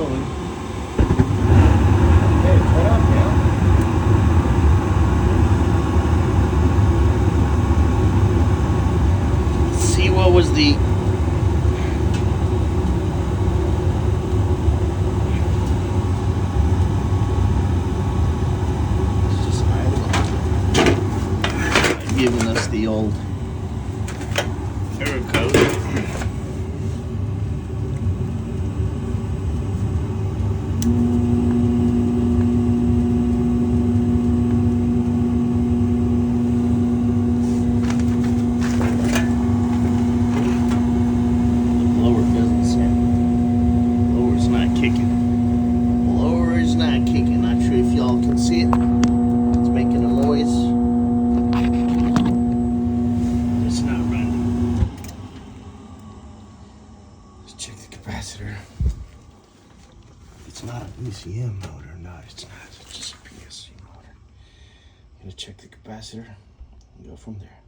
going. Hey, turn up now. See what was the just giving us the old error code. Blower is not kicking. Not sure if y'all can see it. It's making a noise. It's not running. Let's check the capacitor. It's not a BCM motor. No, it's not. It's just a PSC motor. I'm gonna check the capacitor and go from there.